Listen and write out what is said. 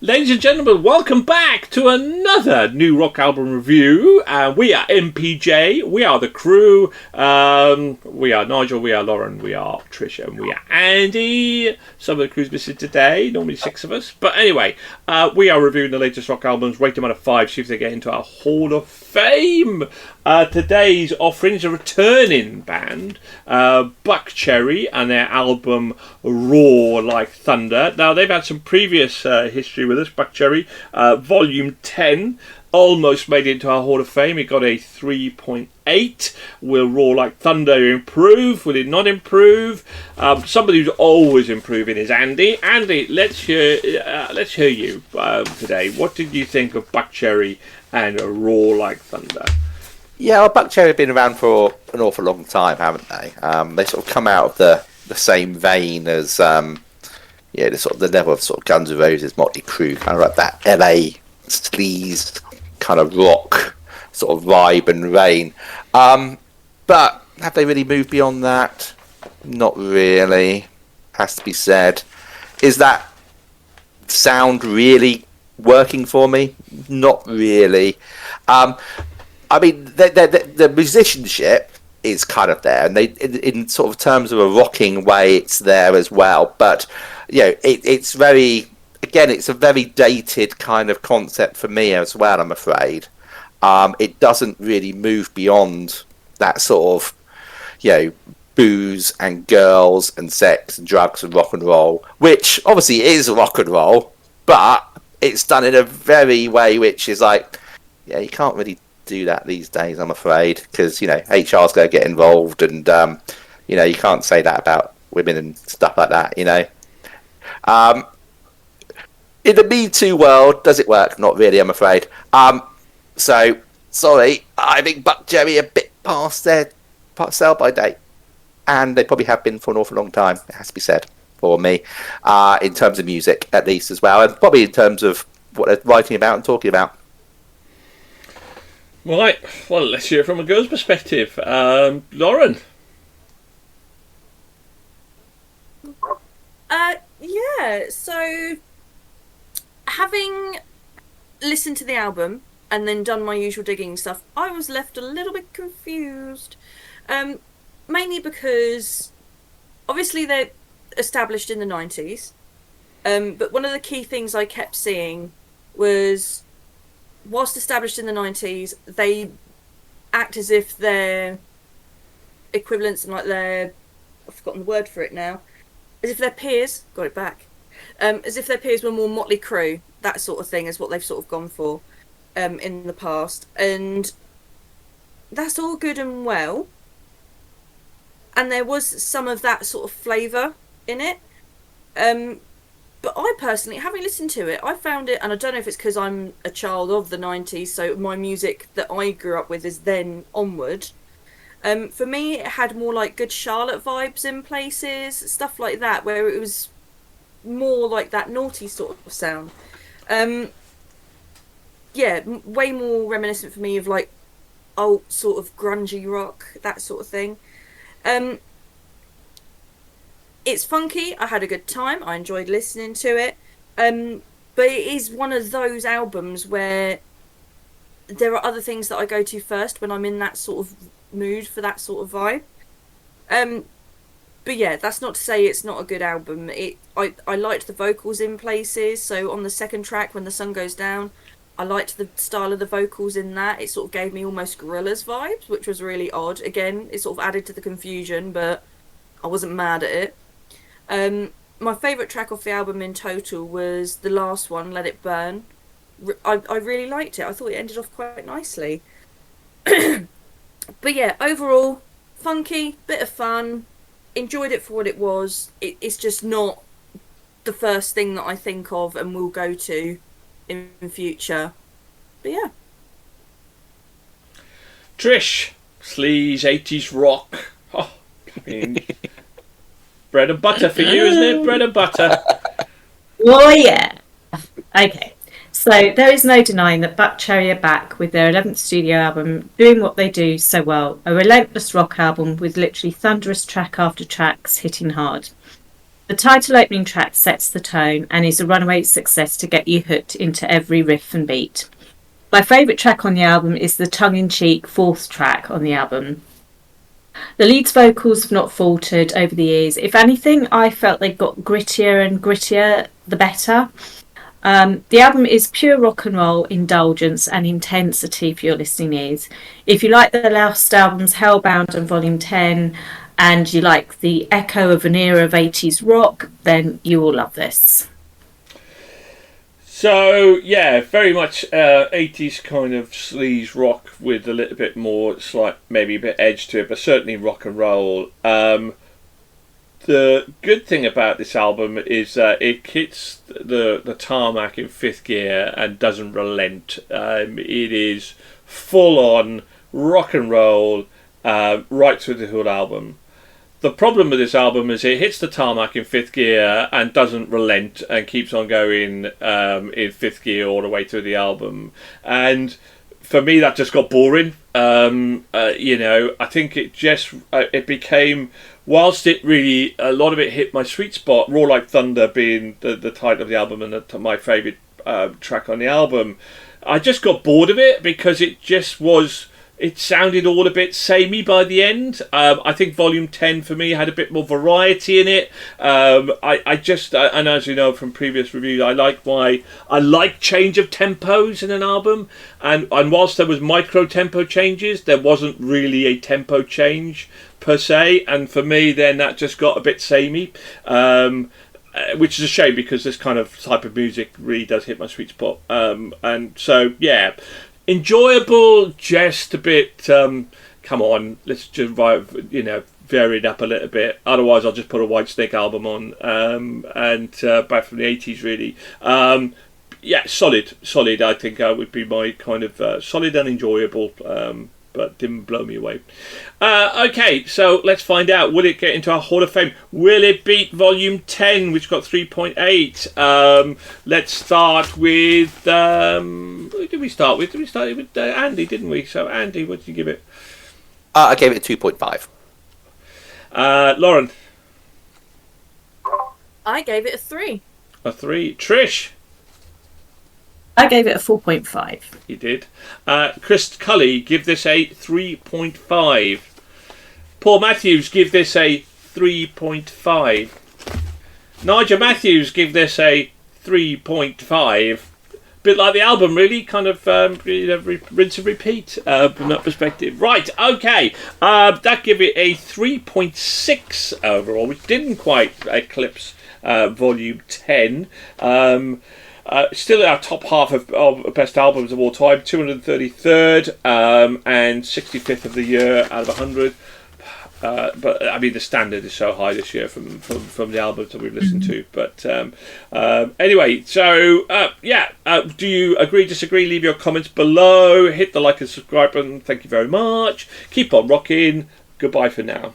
Ladies and gentlemen, welcome back to another new rock album review. We are MPJ, we are the crew, we are Nigel, we are Lauren, we are Trish, and we are Andy. Some of the crew's missing today, normally 6 of us. But anyway, we are reviewing the latest rock albums, rate them out of 5, see if they get into our Hall of Fame. Today's offering is a returning band, Buckcherry, and their album Roar Like Thunder. Now, they've had some previous history with us. Buckcherry, Volume 10, almost made it into our Hall of Fame. It got a 3.8. Will Roar Like Thunder improve? Will it not improve? Somebody who's always improving is Andy. Andy, let's hear you today. What did you think of Buckcherry and Roar Like Thunder? Yeah, well, Buckcherry have been around for an awful long time, haven't they? They sort of come out of the same vein as the sort of the level of sort of Guns N' Roses, Motley Crue, kind of like that LA sleaze kind of rock sort of vibe and reign. But have they really moved beyond that? Not really, has to be said. Is that sound really working for me? Not really. I mean, the musicianship is kind of there, and they, in sort of terms of a rocking way, it's there as well. But it's very, again, it's a very dated kind of concept for me as well, I'm afraid. It doesn't really move beyond that sort of, booze and girls and sex and drugs and rock and roll, which obviously is rock and roll, but it's done in a very way which is like, you can't really do that these days, I'm afraid, because HR's going to get involved, and you can't say that about women and stuff like that. In the Me Too world, does it work? Not really, I'm afraid. So sorry, I think Buckcherry a bit past their sell by date, and they probably have been for an awful long time. It has to be said for me, in terms of music at least as well, and probably in terms of what they're writing about and talking about. Right, well, let's hear it from a girl's perspective. Lauren? So having listened to the album and then done my usual digging and stuff, I was left a little bit confused. Mainly because, obviously, they're established in the 90s, but one of the key things I kept seeing was, whilst established in the 90s, they act as if their equivalents and I've forgotten the word for it now, as if their peers, got it back, as if their peers were more Motley Crue, that sort of thing is what they've sort of gone for in the past. And that's all good and well. And there was some of that sort of flavour in it. But I personally, having listened to it, I found it, and I don't know if it's because I'm a child of the 90s, so my music that I grew up with is then onward. For me, it had more like Good Charlotte vibes in places, stuff like that, where it was more like that naughty sort of sound. Way more reminiscent for me of like old sort of grungy rock, that sort of thing. It's funky. I had a good time. I enjoyed listening to it. But it is one of those albums where there are other things that I go to first when I'm in that sort of mood for that sort of vibe. But yeah, that's not to say it's not a good album. I liked the vocals in places. So on the second track, When the Sun Goes Down, I liked the style of the vocals in that. It sort of gave me almost Gorillaz vibes, which was really odd. Again, it sort of added to the confusion, but I wasn't mad at it. My favourite track off the album in total was the last one, Let It Burn. I really liked it. I thought it ended off quite nicely. But yeah, overall, funky, bit of fun, enjoyed it for what it was. It's just not the first thing that I think of and will go to in future. But yeah. Trish, sleaze, 80s rock. Oh, I mean, bread and butter for you, isn't it? Bread and butter. Oh, yeah. Okay. So there is no denying that Buckcherry are back with their 11th studio album, doing what they do so well. A relentless rock album with literally thunderous track after tracks hitting hard. The title opening track sets the tone and is a runaway success to get you hooked into every riff and beat. My favourite track on the album is the tongue-in-cheek 4th track on the album. The lead's vocals have not faltered over the years. If anything, I felt they got grittier and grittier the better. The album is pure rock and roll indulgence and intensity for your listening ears. If you like the last albums Hellbound and Volume 10 and you like the echo of an era of 80s rock, then you will love this. So, yeah, very much 80s kind of sleaze rock with a little bit more, maybe a bit edge to it, but certainly rock and roll. The good thing about this album is that it hits the tarmac in 5th gear and doesn't relent. It is full-on rock and roll right through the whole album. The problem with this album is it hits the tarmac in 5th gear and doesn't relent and keeps on going in 5th gear all the way through the album. And for me, that just got boring. I think it became, whilst it really, a lot of it hit my sweet spot, Roar Like Thunder being the title of the album and my favourite track on the album, I just got bored of it because it just was... It sounded all a bit samey by the end. I think Volume 10 for me had a bit more variety in it. And as you know from previous reviews, I like change of tempos in an album. And whilst there was micro tempo changes, there wasn't really a tempo change per se. And for me, then that just got a bit samey. Which is a shame because this kind of type of music really does hit my sweet spot. And so, yeah. Enjoyable, just a bit. Come on, let's just vary it up a little bit. Otherwise, I'll just put a Whitesnake album on, back from the 80s, really. Solid. I think would be my kind of solid and enjoyable. But didn't blow me away. Okay, so let's find out. Will it get into our Hall of Fame? Will it beat Volume 10, which got 3.8? Let's start with... who did we start with? We started with Andy, didn't we? So, Andy, what did you give it? I gave it a 2.5. Lauren? I gave it a 3. A 3. Trish? I gave it a 4.5. You did. Chris Cully, give this a 3.5. Paul Matthews, give this a 3.5. Nigel Matthews, give this a 3.5. Bit like the album, really, kind of rinse and repeat from that perspective. Right, okay. That give it a 3.6 overall, which didn't quite eclipse Volume 10. Still in our top half of best albums of all time, 233rd and 65th of the year out of 100. But I mean, the standard is so high this year from the albums that we've listened to. But anyway, so do you agree, disagree? Leave your comments below. Hit the like and subscribe button. Thank you very much. Keep on rocking. Goodbye for now.